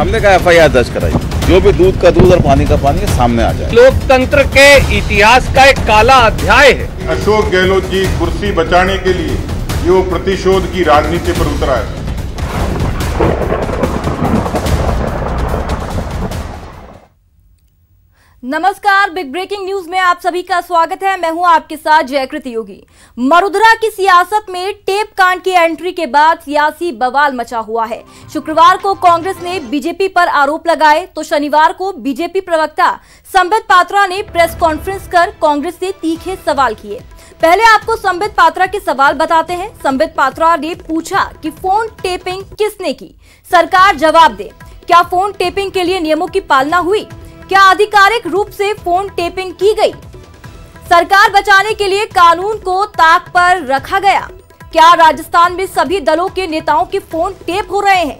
हमने कहा FIR दर्ज कराई, जो भी दूध का दूध और पानी का पानी सामने आ जाए। लोकतंत्र के इतिहास का एक काला अध्याय है। अशोक गहलोत जी कुर्सी बचाने के लिए ये वो प्रतिशोध की राजनीति पर उतरा है। नमस्कार, बिग ब्रेकिंग न्यूज में आप सभी का स्वागत है। मैं हूं आपके साथ जयकृति योगी। मरुधरा की सियासत में टेप कांड की एंट्री के बाद सियासी बवाल मचा हुआ है। शुक्रवार को कांग्रेस ने बीजेपी पर आरोप लगाए तो शनिवार को बीजेपी प्रवक्ता संबित पात्रा ने प्रेस कॉन्फ्रेंस कर कांग्रेस से तीखे सवाल किए। पहले आपको संबित पात्रा के सवाल बताते हैं। संबित पात्रा ने पूछा कि फोन टेपिंग किसने की, सरकार जवाब दे। क्या फोन टेपिंग के लिए नियमों की पालना हुई? क्या आधिकारिक रूप से फोन टेपिंग की गई? सरकार बचाने के लिए कानून को ताक पर रखा गया? क्या राजस्थान में सभी दलों के नेताओं के फोन टेप हो रहे हैं?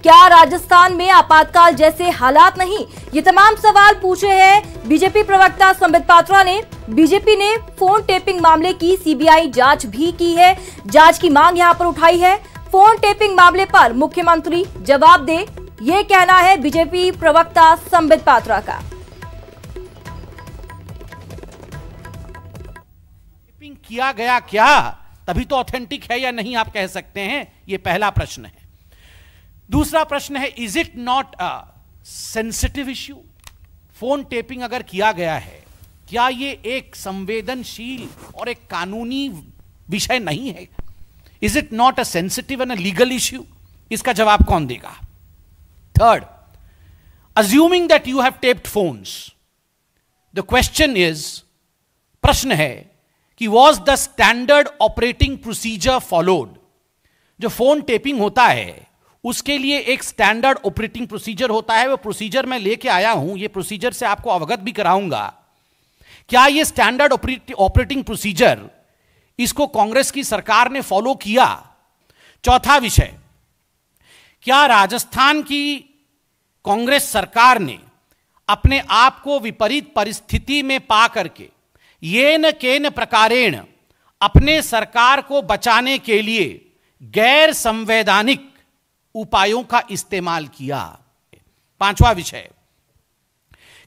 क्या राजस्थान में आपातकाल जैसे हालात नहीं? ये तमाम सवाल पूछे हैं बीजेपी प्रवक्ता संबित पात्रा ने। बीजेपी ने फोन टेपिंग मामले की सीबीआई जांच भी की है। जांच की मांग यहां पर उठाई है। फोन टेपिंग मामले पर मुख्यमंत्री जवाब दे, ये कहना है बीजेपी प्रवक्ता संबित पात्रा का। टेपिंग किया गया क्या, तभी तो ऑथेंटिक है या नहीं आप कह सकते हैं। यह पहला प्रश्न है। दूसरा प्रश्न है, is it not a sensitive issue? Phone tapping अगर किया गया है, क्या यह एक संवेदनशील और एक कानूनी विषय नहीं है? Is it not a sensitive and a legal issue? इसका जवाब कौन देगा? Third, assuming that you have taped phones, the question is, प्रश्न है कि was the standard operating procedure followed? जो फोन टेपिंग होता है उसके लिए एक स्टैंडर्ड ऑपरेटिंग प्रोसीजर होता है। वो प्रोसीजर मैं लेके आया हूं, ये प्रोसीजर से आपको अवगत भी कराऊंगा। क्या ये स्टैंडर्ड ऑपरेटिंग प्रोसीजर, इसको कांग्रेस की सरकार ने फॉलो किया? चौथा विषय, क्या राजस्थान की कांग्रेस सरकार ने अपने आप को विपरीत परिस्थिति में पा करके येन केन प्रकारेण अपने सरकार को बचाने के लिए गैर संवैधानिक उपायों का इस्तेमाल किया? पांचवा विषय,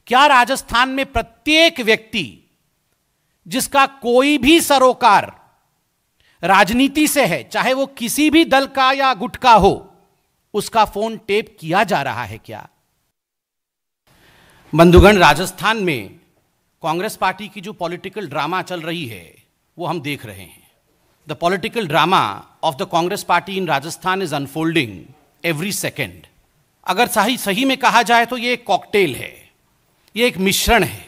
क्या राजस्थान में प्रत्येक व्यक्ति जिसका कोई भी सरोकार राजनीति से है, चाहे वो किसी भी दल का या गुट का हो, उसका फोन टेप किया जा रहा है क्या? बंधुगण, राजस्थान में कांग्रेस पार्टी की जो पॉलिटिकल ड्रामा चल रही है वो हम देख रहे हैं। The political drama of the Congress party in Rajasthan is unfolding every second. अगर सही में कहा जाए तो ये एक कॉकटेल है, ये एक मिश्रण है।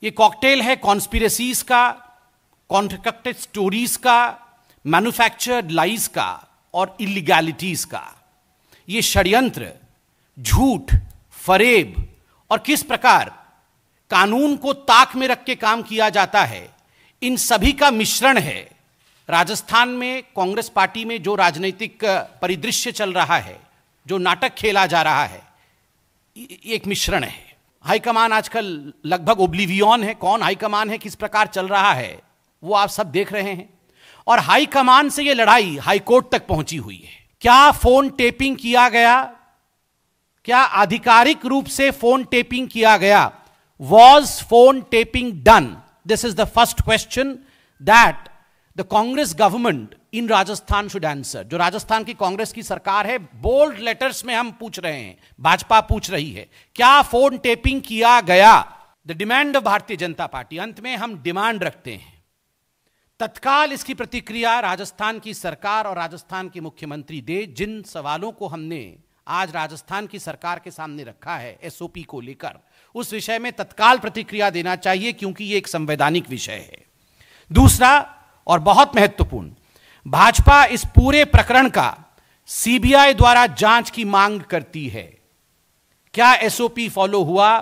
ये कॉकटेल है कॉन्स्पिरेसीज का, कॉन्ट्रैक्टेड स्टोरीज का, मैन्युफैक्चर्ड लाइज का और इलीगैलिटीज का। ये षड्यंत्र, झूठ, फरेब और किस प्रकार कानून को ताक में रख के काम किया जाता है, इन सभी का मिश्रण है। राजस्थान में कांग्रेस पार्टी में जो राजनीतिक परिदृश्य चल रहा है, जो नाटक खेला जा रहा है, एक मिश्रण है। हाईकमान आजकल लगभग ओब्लिवियन है, कौन हाईकमान है, किस प्रकार चल रहा है, वो आप सब देख रहे हैं। और हाईकमान से यह लड़ाई हाईकोर्ट तक पहुंची हुई है। क्या फोन टेपिंग किया गया? क्या आधिकारिक रूप से फोन टेपिंग किया गया? Was phone tapping done? This is the first question that the Congress government in Rajasthan should answer. जो राजस्थान की कांग्रेस की सरकार है, बोल्ड लेटर्स में हम पूछ रहे हैं, भाजपा पूछ रही है, क्या फोन टेपिंग किया गया? The demand of Bharatiya Janata party. अंत में हम डिमांड रखते हैं तत्काल इसकी प्रतिक्रिया राजस्थान की सरकार और राजस्थान के मुख्यमंत्री दे। जिन सवालों को हमने आज राजस्थान की सरकार के सामने रखा है एसओपी को लेकर, उस विषय में तत्काल प्रतिक्रिया देना चाहिए, क्योंकि यह एक संवैधानिक विषय है। दूसरा और बहुत महत्वपूर्ण, भाजपा इस पूरे प्रकरण का सीबीआई द्वारा जांच की मांग करती है। क्या एसओपी फॉलो हुआ?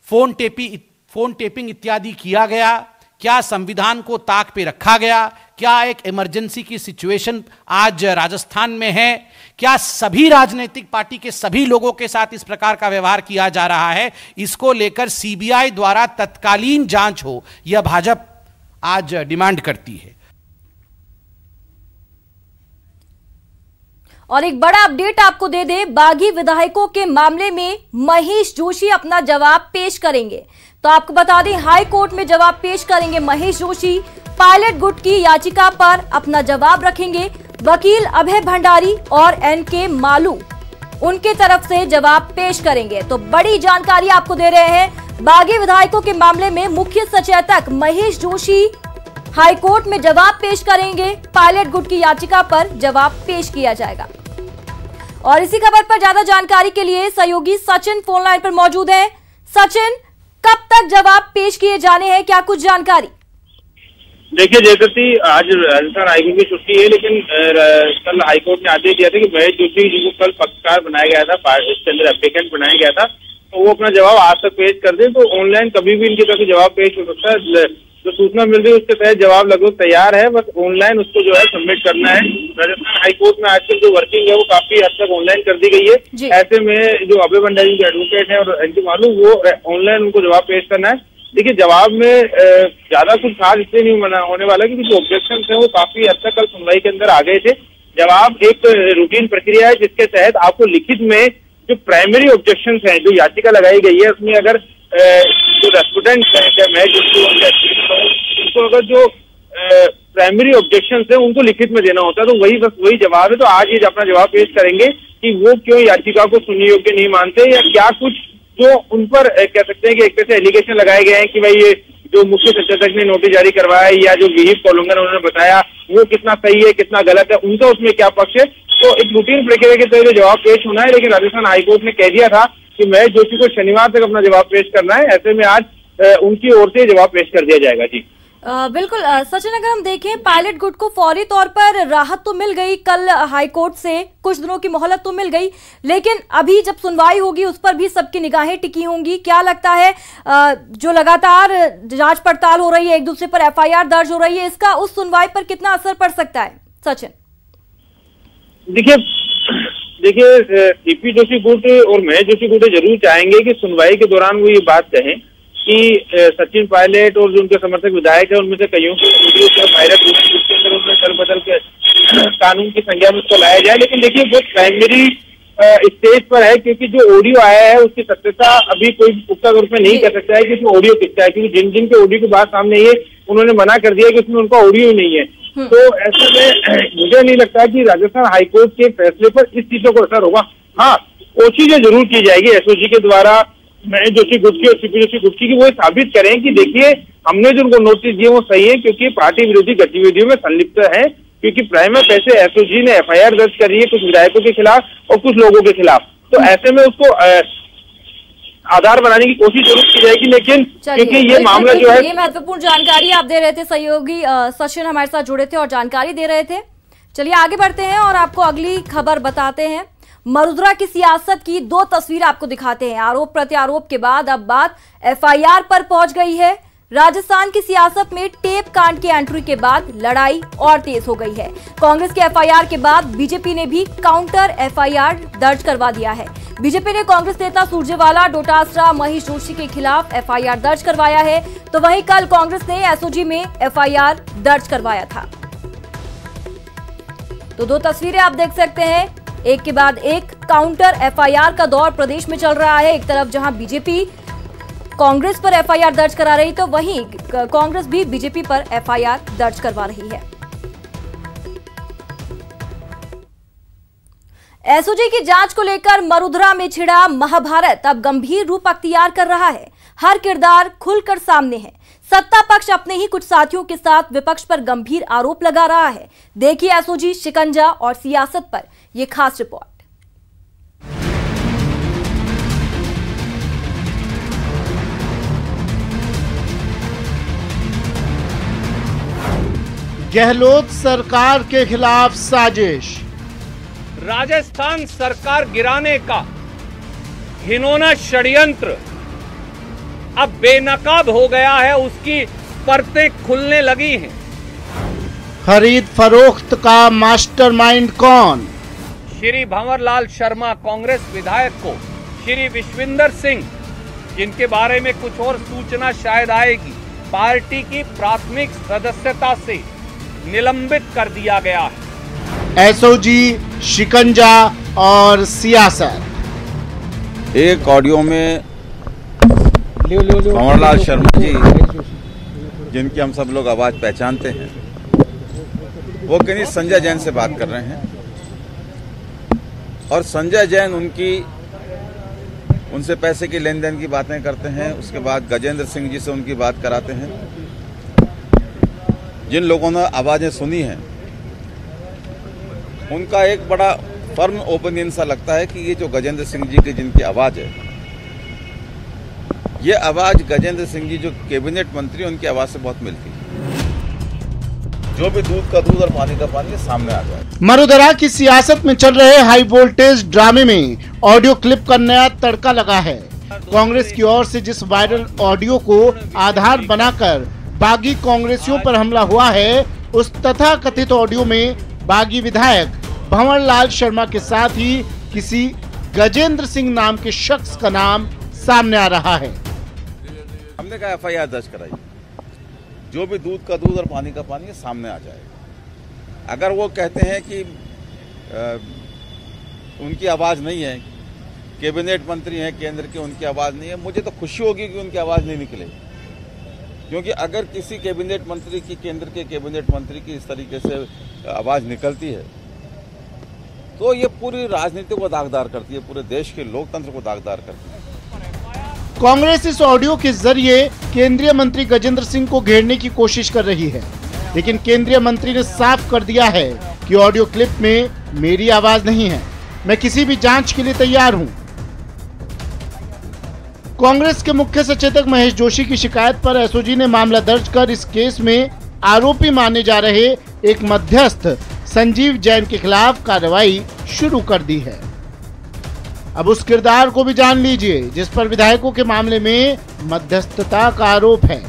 फोन टेपिंग इत्यादि किया गया? क्या संविधान को ताक पे रखा गया? क्या एक इमरजेंसी की सिचुएशन आज राजस्थान में है? क्या सभी राजनीतिक पार्टी के सभी लोगों के साथ इस प्रकार का व्यवहार किया जा रहा है? इसको लेकर सीबीआई द्वारा तत्कालीन जांच हो, यह भाजपा आज डिमांड करती है। और एक बड़ा अपडेट आपको दे दें, बागी विधायकों के मामले में महेश जोशी अपना जवाब पेश करेंगे। तो आपको बता दें, हाई कोर्ट में जवाब पेश करेंगे महेश जोशी। पायलट गुट की याचिका पर अपना जवाब रखेंगे। वकील अभय भंडारी और एनके मालू उनके तरफ से जवाब पेश करेंगे। तो बड़ी जानकारी आपको दे रहे हैं, बागी विधायकों के मामले में मुख्य सचेतक महेश जोशी हाईकोर्ट में जवाब पेश करेंगे। पायलट गुट की याचिका पर जवाब पेश किया जाएगा। और इसी खबर पर ज्यादा जानकारी के लिए सहयोगी सचिन फोन लाइन पर मौजूद है। सचिन, कब तक जवाब पेश किए जाने हैं, क्या कुछ जानकारी? देखिए जयकृति, आज राजस्थान हाईकोर्ट की छुट्टी है, लेकिन कल हाईकोर्ट ने आदेश दिया था कि महेश जोशी जिनको कल पक्षकार बनाया गया था, इसके अंदर एप्लीकेंट बनाया गया था, तो वो अपना जवाब आज तक पेश कर दे। तो ऑनलाइन कभी भी इनकी तरफ से जवाब पेश हो सकता है। जो सूचना मिल रही है उसके तहत जवाब लगभग तैयार है, बस ऑनलाइन उसको जो है सबमिट करना है। राजस्थान हाईकोर्ट में आजकल जो वर्किंग है वो काफी हद तक ऑनलाइन कर दी गई है। ऐसे में जो अभय भंडारी के एडवोकेट है और एनके मालू, वो ऑनलाइन उनको जवाब पेश करना है। देखिए जवाब में ज्यादा कुछ खास इसलिए नहीं होने वाला क्योंकि जो ऑब्जेक्शन है वो काफी हद तक कल सुनवाई के अंदर आ गए थे। जवाब एक रूटीन प्रक्रिया है जिसके तहत आपको लिखित में जो प्राइमरी ऑब्जेक्शन है, जो याचिका लगाई गई है, उसमें अगर जो रेस्पोंडेंट है उनको अगर जो प्राइमरी ऑब्जेक्शन है उनको लिखित में देना होता है, तो वही जवाब है। तो आज ये अपना जवाब पेश करेंगे कि वो क्यों याचिका को सुनने योग्य नहीं मानते, या क्या कुछ जो उन पर कह सकते हैं कि एक तरह से एलिगेशन लगाए गए हैं कि भाई ये जो मुख्य सचेतक ने नोटिस जारी करवाया या जो विहिप का उल्लंघन उन्होंने बताया वो कितना सही है कितना गलत है, उनका उसमें क्या पक्ष है। तो एक रूटीन प्रक्रिया के तहत जवाब पेश होना है। लेकिन राजस्थान हाईकोर्ट ने कह दिया था कि महेश जोशी को शनिवार तक अपना जवाब पेश करना है। ऐसे में आज उनकी ओर से जवाब पेश कर दिया जाएगा। जी बिल्कुल सचिन, अगर हम देखें पायलट गुट को फौरी तौर पर राहत तो मिल गई कल हाईकोर्ट से, कुछ दिनों की मोहलत तो मिल गई, लेकिन अभी जब सुनवाई होगी उस पर भी सबकी निगाहें टिकी होंगी। क्या लगता है जो लगातार जांच पड़ताल हो रही है, एक दूसरे पर एफआईआर दर्ज हो रही है, इसका उस सुनवाई पर कितना असर पड़ सकता है? सचिन देखिए सीपी जोशी गुट और महेश जोशी गुट जरूर चाहेंगे कि सुनवाई के दौरान वो ये बात कहें कि सचिन पायलट और जो उनके समर्थक विधायक है उनमें से कईयों की पायलट उसके अंदर उन्हें चल बदल के कानून की संज्ञा में उसको लाया जाए। लेकिन देखिए वो प्राइमरी स्टेज पर है, क्योंकि जो ऑडियो आया है उसकी सत्यता अभी कोई पुख्ता रूप में नहीं कह सकता है कि उसमें ऑडियो किसका है, क्योंकि जिन के ऑडियो की बात सामने है उन्होंने मना कर दिया कि उसमें उनका ऑडियो ही नहीं है। तो ऐसे में मुझे नहीं लगता कि राजस्थान हाईकोर्ट के फैसले पर इस चीजों को असर होगा। हाँ, कोशिश जरूर की जाएगी एसओजी के द्वारा महेश जोशी गुट की और सीपी जोशी गुट की, वो साबित करें कि देखिए हमने जो उनको नोटिस दिए वो सही है, क्योंकि पार्टी विरोधी गतिविधियों में संलिप्त है। क्योंकि प्राइमरी पैसे एसओजी ने एफआईआर दर्ज करी है कुछ विधायकों के खिलाफ और कुछ लोगों के खिलाफ। तो ऐसे में उसको आधार बनाने की कोशिश जरूर की जाएगी। लेकिन क्योंकि ये मामला जो है, ये महत्वपूर्ण जानकारी आप दे रहे थे, सहयोगी सचिन हमारे साथ जुड़े थे और जानकारी दे रहे थे। चलिए आगे बढ़ते हैं और आपको अगली खबर बताते हैं। मरुधरा की सियासत की दो तस्वीर आपको दिखाते हैं। आरोप प्रत्यारोप के बाद अब बात एफआईआर पर पहुंच गई है। राजस्थान की सियासत में टेप कांड की एंट्री के बाद लड़ाई और तेज हो गई है। कांग्रेस के एफआईआर के बाद बीजेपी ने भी काउंटर एफआईआर दर्ज करवा दिया है। बीजेपी ने कांग्रेस नेता सुरजेवाला, डोटासरा, महेश जोशी के खिलाफ एफआईआर दर्ज करवाया है, तो वहीं कल कांग्रेस ने एसओजी में एफआईआर दर्ज करवाया था। तो दो तस्वीरें आप देख सकते हैं, एक के बाद एक काउंटर एफआईआर का दौर प्रदेश में चल रहा है। एक तरफ जहां बीजेपी कांग्रेस पर एफआईआर दर्ज करा रही, तो वहीं कांग्रेस भी बीजेपी पर एफआईआर दर्ज करवा रही है। एसओजी की जांच को लेकर मरुधरा में छिड़ा महाभारत अब गंभीर रूप अख्तियार कर रहा है। हर किरदार खुलकर सामने है। सत्ता पक्ष अपने ही कुछ साथियों के साथ विपक्ष पर गंभीर आरोप लगा रहा है। देखिए एसओजी, शिकंजा और सियासत पर यह खास रिपोर्ट। गहलोत सरकार के खिलाफ साजिश। राजस्थान सरकार गिराने का घिनौना षड्यंत्र अब बेनकाब हो गया है, उसकी परतें खुलने लगी हैं। खरीद फरोख्त का मास्टरमाइंड कौन? श्री भंवरलाल शर्मा कांग्रेस विधायक को श्री विश्विंदर सिंह, जिनके बारे में कुछ और सूचना शायद आएगी, पार्टी की प्राथमिक सदस्यता से निलंबित कर दिया गया है। एसओजी, शिकंजा और सियासत। एक ऑडियो में भंवरलाल शर्मा जी, जिनकी हम सब लोग आवाज पहचानते हैं, वो कहीं संजय जैन से बात कर रहे हैं और संजय जैन उनसे पैसे की लेन देन की बातें करते हैं। उसके बाद गजेंद्र सिंह जी से उनकी बात कराते हैं। जिन लोगों ने आवाजें सुनी हैं, उनका एक बड़ा फर्म ओपिनियन सा लगता है कि ये जो गजेंद्र सिंह जी की जिनकी आवाज है, ये आवाज गजेंद्र सिंह जी जो कैबिनेट मंत्री, उनकी आवाज से बहुत मिलती है। जो भी दूध का दूध और पानी का पानी सामने आ जाए। मरुधरा की सियासत में चल रहे हाई वोल्टेज ड्रामे में ऑडियो क्लिप का नया तड़का लगा है। कांग्रेस की ओर से जिस वायरल ऑडियो को आधार बनाकर बागी कांग्रेसियों पर हमला हुआ है, उस तथाकथित ऑडियो में बागी विधायक भंवरलाल शर्मा के साथ ही किसी गजेंद्र सिंह नाम के शख्स का नाम सामने आ रहा है। हमने कहा FIR दर्ज कराई, जो भी दूध का दूध और पानी का पानी सामने आ जाएगा। अगर वो कहते हैं कि उनकी आवाज नहीं है, कैबिनेट मंत्री हैं केंद्र के, उनकी आवाज नहीं है, मुझे तो खुशी होगी कि उनकी आवाज नहीं निकलेगी। क्योंकि अगर किसी कैबिनेट मंत्री की, केंद्र के कैबिनेट मंत्री की इस तरीके से आवाज निकलती है, तो ये पूरी राजनीति को दागदार करती है, पूरे देश के लोकतंत्र को दागदार करती है। कांग्रेस इस ऑडियो के जरिए केंद्रीय मंत्री गजेंद्र सिंह को घेरने की कोशिश कर रही है, लेकिन केंद्रीय मंत्री ने साफ कर दिया है कि ऑडियो क्लिप में मेरी आवाज नहीं है, मैं किसी भी जांच के लिए तैयार हूं। कांग्रेस के मुख्य सचेतक महेश जोशी की शिकायत पर एसओजी ने मामला दर्ज कर इस केस में आरोपी माने जा रहे एक मध्यस्थ संजीव जैन के खिलाफ कार्रवाई शुरू कर दी है। अब उस किरदार को भी जान लीजिए जिस पर विधायकों के मामले में मध्यस्थता का आरोप है।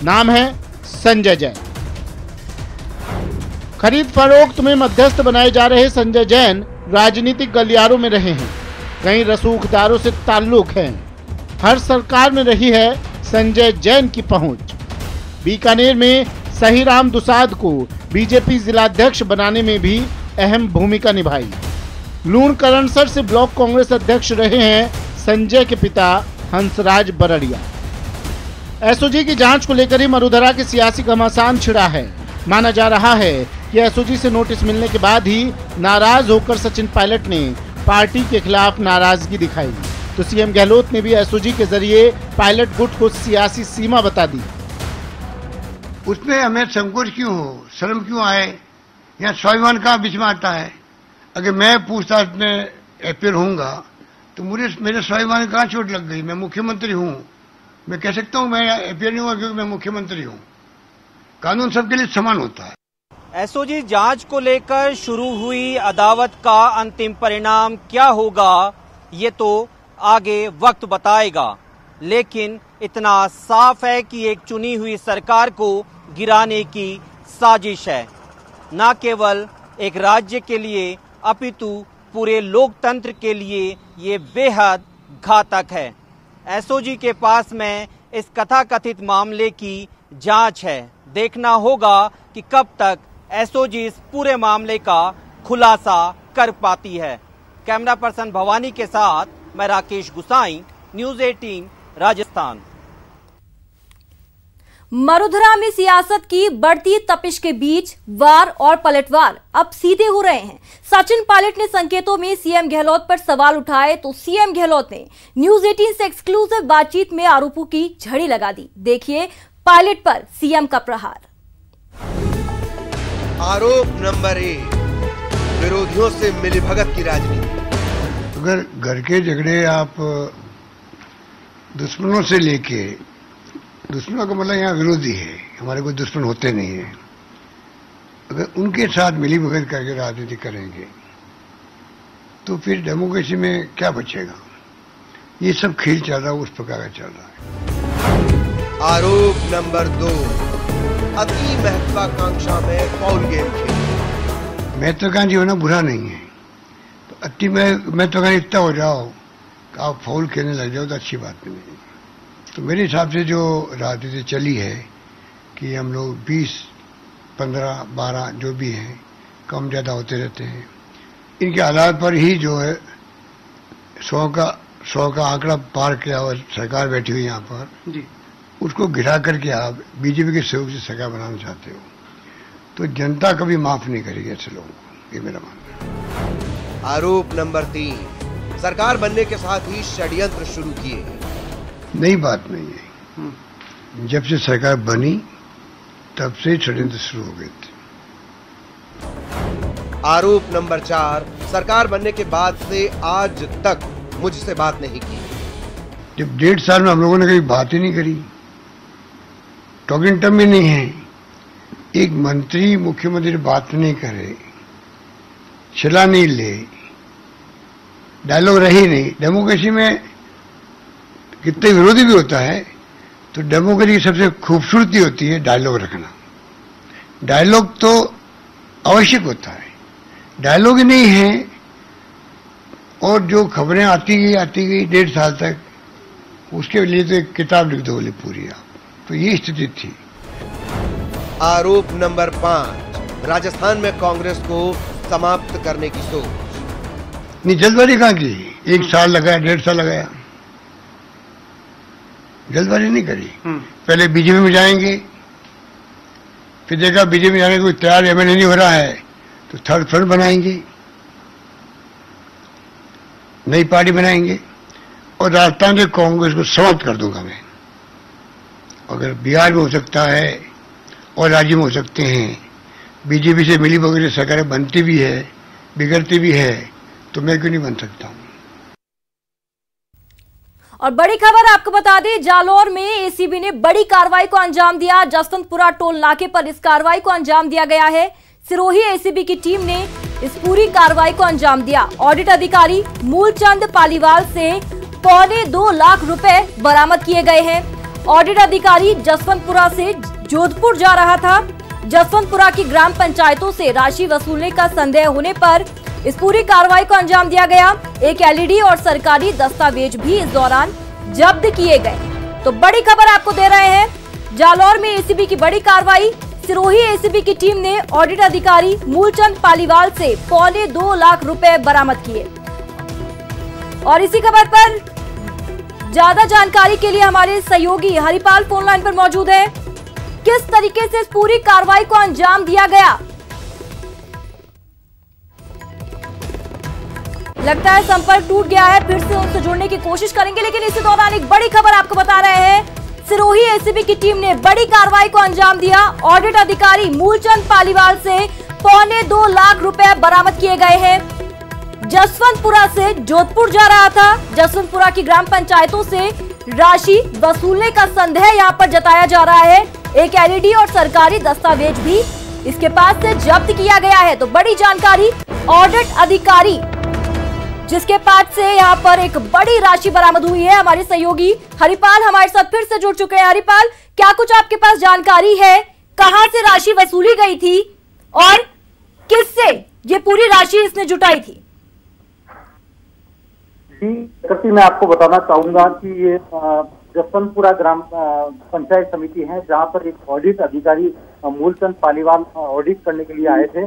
नाम है संजय जैन। खरीद फरोख्त में मध्यस्थ बनाए जा रहे संजय जैन राजनीतिक गलियारों में रहे हैं, कई रसूखदारों से ताल्लुक है, हर सरकार में रही है संजय जैन की पहुंच। बीकानेर में सहीराम दुसाद को बीजेपी जिलाध्यक्ष बनाने में भी अहम भूमिका निभाई। लूणकरणसर से ब्लॉक कांग्रेस अध्यक्ष रहे हैं संजय के पिता हंसराज बरड़िया। एसओजी की जांच को लेकर ही मरुधरा के सियासी घमासान छिड़ा है। माना जा रहा है कि एसओजी से नोटिस मिलने के बाद ही नाराज होकर सचिन पायलट ने पार्टी के खिलाफ नाराजगी दिखाई, तो सीएम गहलोत ने भी एसओजी के जरिए पायलट गुट को सियासी सीमा बता दी। उसमें हमें संकोच क्यों हो, शर्म क्यों आए, यहाँ स्वाभिमान कहाँ बीच में आता है। अगर मैं पूछताछ में अपीयर होऊंगा तो मेरे स्वाभिमान कहाँ चोट लग गई। मैं मुख्यमंत्री हूँ, मैं कह सकता हूँ मैं अपीयर नहीं हुआ क्योंकि मैं मुख्यमंत्री हूँ। कानून सबके लिए समान होता है। एसओजी जांच को लेकर शुरू हुई अदावत का अंतिम परिणाम क्या होगा, ये तो आगे वक्त बताएगा, लेकिन इतना साफ है कि एक चुनी हुई सरकार को गिराने की साजिश है, न केवल एक राज्य के लिए अपितु पूरे लोकतंत्र के लिए ये बेहद घातक है। एसओजी के पास में इस कथाकथित मामले की जांच है। देखना होगा कि कब तक एसओजी इस पूरे मामले का खुलासा कर पाती है। कैमरा पर्सन भवानी के साथ मैं राकेश गुसाई, न्यूज़ 18 राजस्थान। मरुधरा में सियासत की बढ़ती तपिश के बीच वार और पलटवार अब सीधे हो रहे हैं। सचिन पायलट ने संकेतों में सीएम गहलोत पर सवाल उठाए तो सीएम गहलोत ने न्यूज़ 18 से एक्सक्लूसिव बातचीत में आरोपों की झड़ी लगा दी। देखिए पायलट पर सीएम का प्रहार। आरोप नंबर 1, विरोधियों से मिलीभगत की राजनीति। अगर घर के झगड़े आप दुश्मनों से लेके, दुश्मनों का मतलब यहाँ विरोधी है, हमारे कोई दुश्मन होते नहीं है, अगर उनके साथ मिलीभगत करके राजनीति करेंगे तो फिर डेमोक्रेसी में क्या बचेगा। ये सब खेल चल रहा है, उस प्रकार का चल रहा है। आरोप नंबर 2, अति महत्वाकांक्षा में फाउल गेम खेल। महत्वाकांक्षी होना बुरा नहीं है, तो अति महत्वाकांक्षी इतना हो जाओ कि आप फाउल खेलने लग जाओ तो अच्छी बात नहीं है। तो मेरे हिसाब से जो राजनीति चली है कि हम लोग 20, 15, 12 जो भी हैं कम ज़्यादा होते रहते हैं। इनके आधार पर ही जो है 100 का आंकड़ा पार किया और सरकार बैठी हुई यहाँ पर जी, उसको गिरा करके आप बीजेपी के सहयोग से सरकार बनाना चाहते हो तो जनता कभी माफ नहीं करेगी ऐसे लोगों को, ये मेरा मानना है। आरोप नंबर 3, सरकार बनने के साथ ही षड्यंत्र शुरू किए। नई बात नहीं है, जब से सरकार बनी तब से षड्यंत्र शुरू हो गए थे। आरोप नंबर 4, सरकार बनने के बाद से आज तक मुझसे बात नहीं की। जब 1.5 साल में हम लोगों ने कभी बात ही नहीं करी, टॉकिंग टर्म में नहीं है। एक मंत्री मुख्यमंत्री बात नहीं करे, छिला नहीं ले, डायलॉग रही नहीं। डेमोक्रेसी में कितने विरोधी भी होता है तो डेमोक्रेसी की सबसे खूबसूरती होती है डायलॉग रखना। डायलॉग तो आवश्यक होता है, डायलॉग ही नहीं है और जो खबरें आती गई 1.5 साल तक, उसके लिए तो एक किताब लिख दो बोले पूरी आप। तो ये स्थिति थी। आरोप नंबर 5, राजस्थान में कांग्रेस को समाप्त करने की सोच। नहीं, जल्दबाजी कहाँ की? 1 साल लगाया, 1.5 साल लगाया, जल्दबाजी नहीं करी। पहले बीजेपी में जाएंगे, फिर देखा बीजेपी में जाने को कोई तैयार एमएलए नहीं हो रहा है तो थर्ड फ्रंट बनाएंगे, नई पार्टी बनाएंगे और राजस्थान से कांग्रेस को समाप्त कर दूंगा मैं। अगर बिहार में हो सकता है और राज्य में हो सकते हैं, बीजेपी से मिली भगत सरकारें बनती भी है, बिगड़ती भी है, तो मैं क्यों नहीं बन सकता हूं। और बड़ी खबर आपको बता दें, जालौर में एसीबी ने बड़ी कार्रवाई को अंजाम दिया। जसवंतपुरा टोल नाके पर इस कार्रवाई को अंजाम दिया गया है। सिरोही एसीबी की टीम ने इस पूरी कार्रवाई को अंजाम दिया। ऑडिट अधिकारी मूलचंद पालीवाल से 2.25 लाख रुपए बरामद किए गए हैं। ऑडिट अधिकारी जसवंतपुरा से जोधपुर जा रहा था। जसवंतपुरा की ग्राम पंचायतों से राशि वसूलने का संदेह होने पर इस पूरी कार्रवाई को अंजाम दिया गया। एक एलईडी और सरकारी दस्तावेज भी इस दौरान जब्त किए गए। तो बड़ी खबर आपको दे रहे हैं, जालौर में एसीबी की बड़ी कार्रवाई। सिरोही एसीबी की टीम ने ऑडिट अधिकारी मूलचंद पालीवाल से 2.25 लाख रुपए बरामद किए। और इसी खबर पर ज्यादा जानकारी के लिए हमारे सहयोगी हरिपाल फोन लाइन पर मौजूद है। किस तरीके से इस पूरी कार्रवाई को अंजाम दिया गया? लगता है संपर्क टूट गया है, फिर से उनसे जुड़ने की कोशिश करेंगे। लेकिन इसी दौरान एक बड़ी खबर आपको बता रहे हैं, सिरोही एसीबी की टीम ने बड़ी कार्रवाई को अंजाम दिया। ऑडिट अधिकारी मूलचंद पालीवाल से 2.25 लाख रुपए बरामद किए गए हैं। जसवंतपुरा से जोधपुर जा रहा था। जसवंतपुरा की ग्राम पंचायतों से राशि वसूलने का संदेह यहां पर जताया जा रहा है। एक एलईडी और सरकारी दस्तावेज भी इसके पास से जब्त किया गया है। तो बड़ी जानकारी, ऑडिट अधिकारी जिसके पास से यहाँ पर एक बड़ी राशि बरामद हुई है। हमारे सहयोगी हरिपाल हमारे साथ फिर से जुड़ चुके हैं। हरिपाल, क्या कुछ आपके पास जानकारी है, कहां से राशि वसूली गई थी और किससे ये पूरी राशि इसने जुटाई थी? जी, मैं आपको बताना चाहूंगा कि ये जसवंतपुरा ग्राम पंचायत समिति है, जहां पर एक ऑडिट अधिकारी मूलचंद पालीवाल ऑडिट करने के लिए आए थे।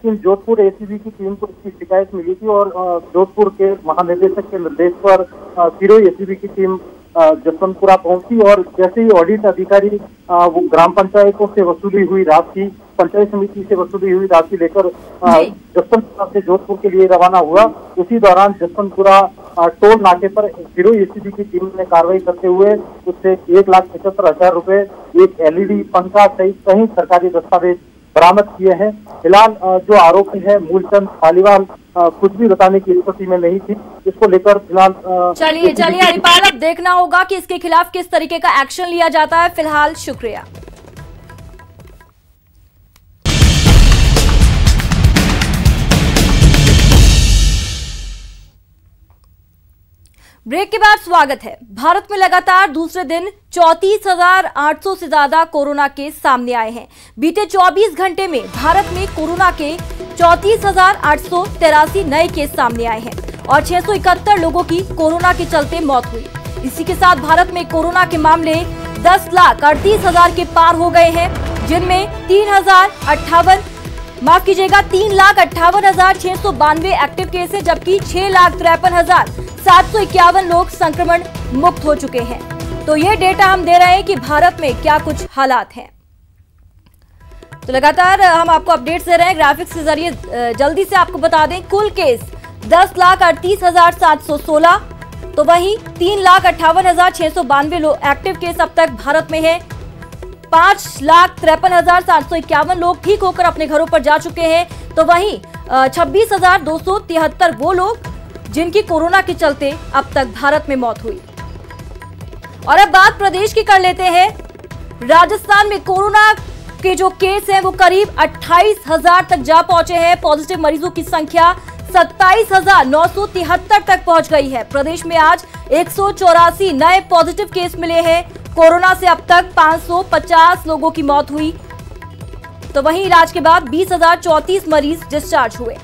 लेकिन जोधपुर एसीबी की टीम को इसकी शिकायत मिली थी और जोधपुर के महानिदेशक के निर्देश पर सिरोही एसीबी की टीम जसवंतपुरा पहुंची और जैसे ही ऑडिट अधिकारी वो ग्राम पंचायतों से वसूली हुई राशि, पंचायत समिति से वसूली हुई राशि लेकर जसवंतपुरा से जोधपुर के लिए रवाना हुआ, उसी दौरान जसवंतपुरा टोल नाके पर सिरोही एसीबी की टीम ने कार्रवाई करते हुए उससे 1,75,000 रुपए, एक एलईडी, पंखा सहित कई सरकारी दस्तावेज बरामद किए हैं। फिलहाल जो आरोपी है मूलचंद पालीवाल कुछ भी बताने की स्थिति में नहीं थी। इसको लेकर फिलहाल चलिए हरिपाल, अब देखना होगा कि इसके खिलाफ किस तरीके का एक्शन लिया जाता है। फिलहाल शुक्रिया। ब्रेक के बाद स्वागत है। भारत में लगातार दूसरे दिन 34,800 से ज्यादा कोरोना केस सामने आए हैं। बीते 24 घंटे में भारत में कोरोना के 34,883 नए केस सामने आए हैं और 671 लोगों की कोरोना के चलते मौत हुई। इसी के साथ भारत में कोरोना के मामले 10,38,000 के पार हो गए हैं, जिनमें 3,058 माफ कीजिएगा 3,58,692 एक्टिव केस है, जबकि 6,53,751 लोग संक्रमण मुक्त हो चुके हैं। तो ये डेटा हम दे रहे हैं कि भारत में क्या कुछ हालात हैं। तो लगातार हम आपको अपडेट्स दे रहे हैं ग्राफिक्स के जरिए। जल्दी से आपको बता दें, कुल केस 10,38,716, तो वहीं 3,58,692 लोग एक्टिव केस अब तक भारत में है। 5,53,751 लोग ठीक होकर अपने घरों पर जा चुके हैं, तो वहीं 26,273 वो लोग जिनकी कोरोना के चलते अब तक भारत में मौत हुई। और अब बात प्रदेश की कर लेते हैं। राजस्थान में कोरोना के जो केस हैं वो करीब 28,000 तक जा पहुंचे हैं। पॉजिटिव मरीजों की संख्या 27,973 तक पहुंच गई है। प्रदेश में आज 184 नए पॉजिटिव केस मिले हैं। कोरोना से अब तक 550 लोगों की मौत हुई, तो वहीं इलाज के बाद 20,034 मरीज डिस्चार्ज हुए।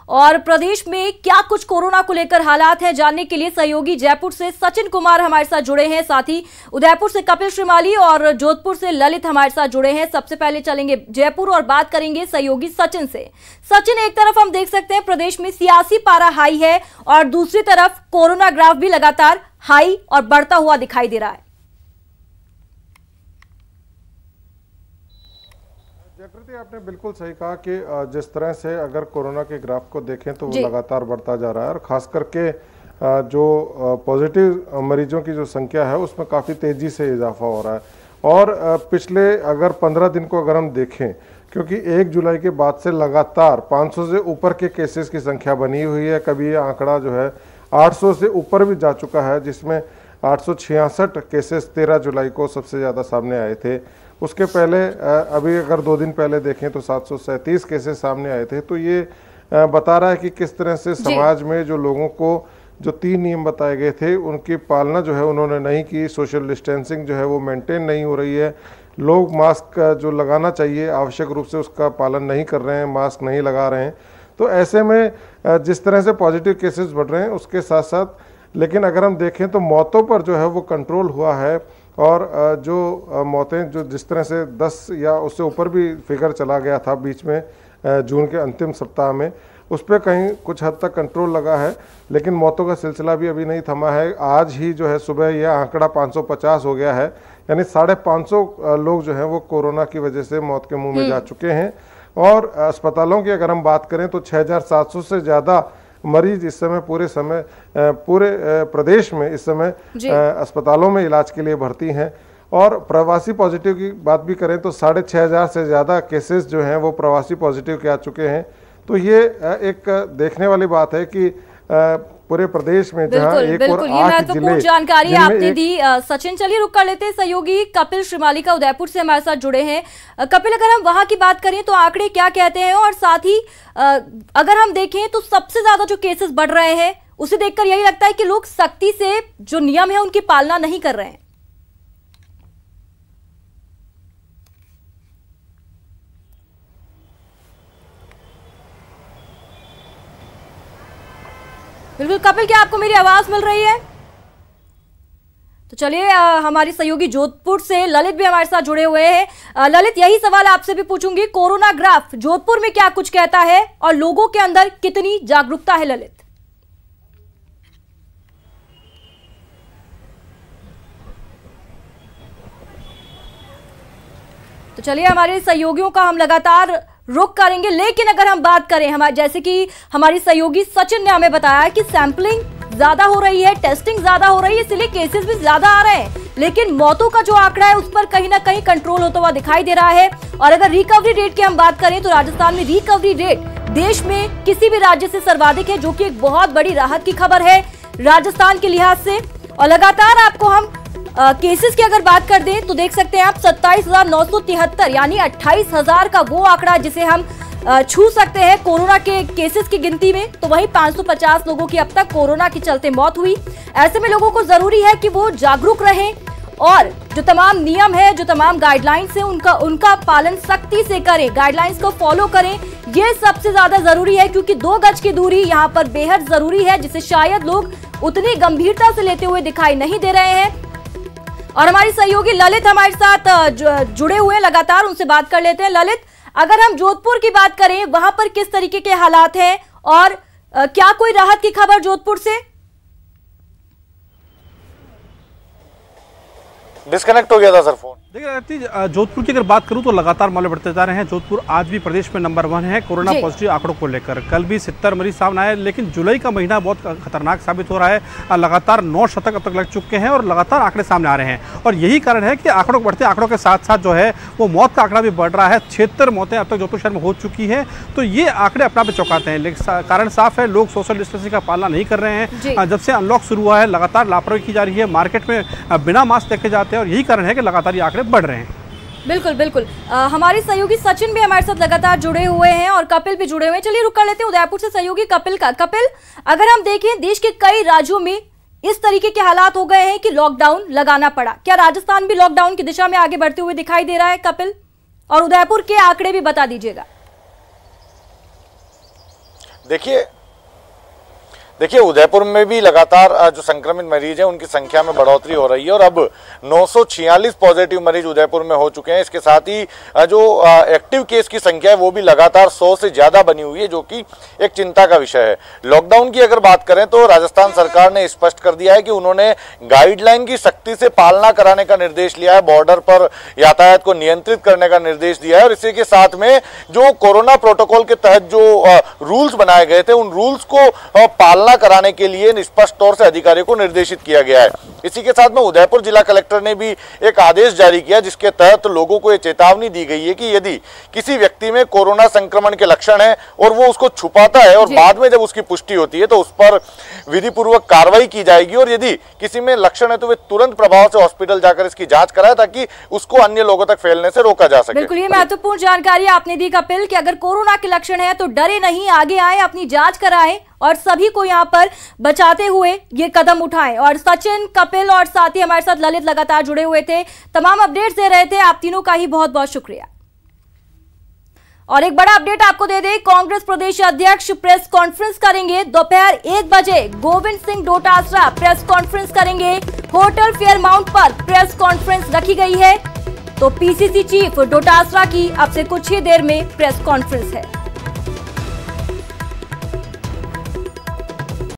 और प्रदेश में क्या कुछ कोरोना को लेकर हालात हैं, जानने के लिए सहयोगी जयपुर से सचिन कुमार हमारे साथ जुड़े हैं, साथ ही उदयपुर से कपिल श्रीमाली और जोधपुर से ललित हमारे साथ जुड़े हैं। सबसे पहले चलेंगे जयपुर और बात करेंगे सहयोगी सचिन से। सचिन, एक तरफ हम देख सकते हैं प्रदेश में सियासी पारा हाई है और दूसरी तरफ कोरोना ग्राफ भी लगातार हाई और बढ़ता हुआ दिखाई दे रहा है। जयकृति, आपने बिल्कुल सही कहा कि जिस तरह से अगर कोरोना के ग्राफ को देखें तो वो लगातार बढ़ता जा रहा है और खास करके जो पॉजिटिव मरीजों की जो संख्या है उसमें काफ़ी तेज़ी से इजाफा हो रहा है। और पिछले अगर 15 दिन को अगर हम देखें, क्योंकि 1 जुलाई के बाद से लगातार 500 से ऊपर के केसेस की संख्या बनी हुई है। कभी ये आंकड़ा जो है 800 से ऊपर भी जा चुका है, जिसमें 866 केसेस 13 जुलाई को सबसे ज़्यादा सामने आए थे। उसके पहले अभी अगर 2 दिन पहले देखें तो 737 केसेस सामने आए थे। तो ये बता रहा है कि किस तरह से समाज में जो लोगों को जो 3 नियम बताए गए थे उनकी पालना जो है उन्होंने नहीं की। सोशल डिस्टेंसिंग जो है वो मेंटेन नहीं हो रही है। लोग मास्क जो लगाना चाहिए आवश्यक रूप से उसका पालन नहीं कर रहे हैं, मास्क नहीं लगा रहे हैं। तो ऐसे में जिस तरह से पॉजिटिव केसेस बढ़ रहे हैं उसके साथ साथ, लेकिन अगर हम देखें तो मौतों पर जो है वो कंट्रोल हुआ है। और जो मौतें जो जिस तरह से 10 या उससे ऊपर भी फिगर चला गया था बीच में जून के अंतिम सप्ताह में, उस पर कहीं कुछ हद तक कंट्रोल लगा है, लेकिन मौतों का सिलसिला भी अभी नहीं थमा है। आज ही जो है सुबह यह आंकड़ा 550 हो गया है, यानी 550 लोग जो हैं वो कोरोना की वजह से मौत के मुंह में जा चुके हैं। और अस्पतालों की अगर हम बात करें तो 6,700 से ज़्यादा मरीज इस समय पूरे प्रदेश में इस समय अस्पतालों में इलाज के लिए भर्ती हैं। और प्रवासी पॉजिटिव की बात भी करें तो 6,500 से ज़्यादा केसेस जो हैं वो प्रवासी पॉजिटिव के आ चुके हैं। तो ये एक देखने वाली बात है कि पूरे प्रदेश में जहां एक और 8 महत्वपूर्ण जानकारी आपने दी। सचिन, चलिए रुक कर लेते हैं सहयोगी कपिल श्रीमाली का उदयपुर से हमारे साथ जुड़े हैं। कपिल, अगर हम वहां की बात करें तो आंकड़े क्या कहते हैं, और साथ ही अगर हम देखें तो सबसे ज्यादा जो केसेस बढ़ रहे हैं उसे देखकर यही लगता है कि लोग सख्ती से जो नियम है उनकी पालना नहीं कर रहे हैं। बिल्कुल कपिल, क्या आपको मेरी आवाज मिल रही है? तो चलिए हमारी सहयोगी जोधपुर से ललित भी हमारे साथ जुड़े हुए हैं। ललित, यही सवाल आपसे भी पूछूंगी, कोरोना ग्राफ जोधपुर में क्या कुछ कहता है और लोगों के अंदर कितनी जागरूकता है? ललित, तो चलिए हमारे सहयोगियों का हम लगातार रुक करेंगे, लेकिन अगर हम बात करें हमारे जैसे कि हमारी सहयोगी सचिन ने हमें बताया कि सैंपलिंग ज्यादा हो रही है, टेस्टिंग ज्यादा हो रही है, इसलिए केसेस भी ज्यादा आ रहे हैं, लेकिन मौतों का जो आंकड़ा है उस पर कहीं ना कहीं कंट्रोल होता हुआ दिखाई दे रहा है। और अगर रिकवरी रेट की हम बात करें तो राजस्थान में रिकवरी रेट देश में किसी भी राज्य से सर्वाधिक है, जो कि एक बहुत बड़ी राहत की खबर है राजस्थान के लिहाज से। और लगातार आपको हम केसेस की अगर बात कर दें तो देख सकते हैं आप 27,973 यानी 28,000 का वो आंकड़ा जिसे हम छू सकते हैं कोरोना के केसेस की गिनती में। तो वहीं 550 लोगों की अब तक कोरोना के चलते मौत हुई। ऐसे में लोगों को जरूरी है कि वो जागरूक रहें और जो तमाम नियम है, जो तमाम गाइडलाइंस है उनका पालन सख्ती से करें, गाइडलाइंस को फॉलो करें। ये सबसे ज्यादा जरूरी है क्योंकि 2 गज की दूरी यहाँ पर बेहद जरूरी है, जिसे शायद लोग उतनी गंभीरता से लेते हुए दिखाई नहीं दे रहे हैं। और हमारी सहयोगी ललित हमारे साथ जुड़े हुए लगातार, उनसे बात कर लेते हैं। ललित, अगर हम जोधपुर की बात करें, वहां पर किस तरीके के हालात हैं और क्या कोई राहत की खबर जोधपुर से? डिस्कनेक्ट हो गया था सर फोन। देखिए जोधपुर की अगर बात करूं तो लगातार मामले बढ़ते जा रहे हैं। जोधपुर आज भी प्रदेश में नंबर 1 है कोरोना पॉजिटिव आंकड़ों को लेकर। कल भी 70 मरीज सामने आए, लेकिन जुलाई का महीना बहुत खतरनाक साबित हो रहा है। लगातार 9 शतक अब तक लग चुके हैं और लगातार आंकड़े सामने आ रहे हैं। और यही कारण है कि आंकड़ों बढ़ते आंकड़ों के साथ साथ जो है वो मौत का आंकड़ा भी बढ़ रहा है। 76 मौतें अब तक जोधपुर शहर में हो चुकी है। तो ये आंकड़े अपना पे चौंकाते हैं, लेकिन कारण साफ है, लोग सोशल डिस्टेंसिंग का पालना नहीं कर रहे हैं। जब से अनलॉक शुरू हुआ है लगातार लापरवाही की जा रही है, मार्केट में बिना मास्क देखे जाते हैं और यही कारण है कि लगातार ये आंकड़े बढ़ रहे हैं। बिल्कुल बिल्कुल। हमारे सहयोगी सचिन भी हमारे साथ लगातार जुड़े हुए हैं और कपिल भी जुड़े हुए हैं। चलिए रुक कर लेते हैं उदयपुर से सहयोगी कपिल का। कपिल, अगर हम देखें देश के कई राज्यों में इस तरीके के हालात हो गए हैं कि लॉकडाउन लगाना पड़ा, क्या राजस्थान भी लॉकडाउन की दिशा में आगे बढ़ते हुए दिखाई दे रहा है कपिल? और उदयपुर के आंकड़े भी बता दीजिएगा। देखिए उदयपुर में भी लगातार जो संक्रमित मरीज हैं उनकी संख्या में बढ़ोतरी हो रही है और अब 946 पॉजिटिव मरीज उदयपुर में हो चुके हैं। इसके साथ ही जो एक्टिव केस की संख्या है वो भी लगातार 100 से ज्यादा बनी हुई है, जो कि एक चिंता का विषय है। लॉकडाउन की अगर बात करें तो राजस्थान सरकार ने स्पष्ट कर दिया है कि उन्होंने गाइडलाइन की सख्ती से पालना कराने का निर्देश लिया है, बॉर्डर पर यातायात को नियंत्रित करने का निर्देश दिया है और इसी के साथ में जो कोरोना प्रोटोकॉल के तहत जो रूल्स बनाए गए थे उन रूल्स को पालना कराने के लिए स्पष्ट तौर से अधिकारियों को निर्देशित किया गया है। इसी के साथ में उदयपुर जिला कलेक्टर ने भी एक आदेश जारी किया जिसके तहत लोगों को यह चेतावनी दी गई है कि यदि किसी व्यक्ति में कोरोना संक्रमण के लक्षण है और वो उसको छुपाता है और बाद में जब उसकी पुष्टि होती है तो उस पर विधि पूर्वक कार्रवाई की जाएगी और यदि किसी में लक्षण है तो वे तुरंत प्रभाव से हॉस्पिटल जाकर इसकी जांच कराए ताकि उसको अन्य लोगों तक फैलने से रोका जा सके। बिल्कुल, ये महत्वपूर्ण जानकारी आपने दी कपिल कि अगर कोरोना के लक्षण है तो डरे नहीं, आगे आए, अपनी जांच कराएं और सभी को यहाँ पर बचाते हुए ये कदम उठाएं। और सचिन, कपिल और साथ ही हमारे साथ ललित लगातार जुड़े हुए थे, तमाम अपडेट्स दे रहे थे। आप तीनों का ही बहुत बहुत शुक्रिया। और एक बड़ा अपडेट आपको दे दें, कांग्रेस प्रदेश अध्यक्ष प्रेस कॉन्फ्रेंस करेंगे दोपहर 1 बजे। गोविंद सिंह डोटासरा प्रेस कॉन्फ्रेंस करेंगे। होटल फेयरमाउंट पर प्रेस कॉन्फ्रेंस रखी गई है। तो पीसीसी चीफ डोटासरा की अब से कुछ ही देर में प्रेस कॉन्फ्रेंस है।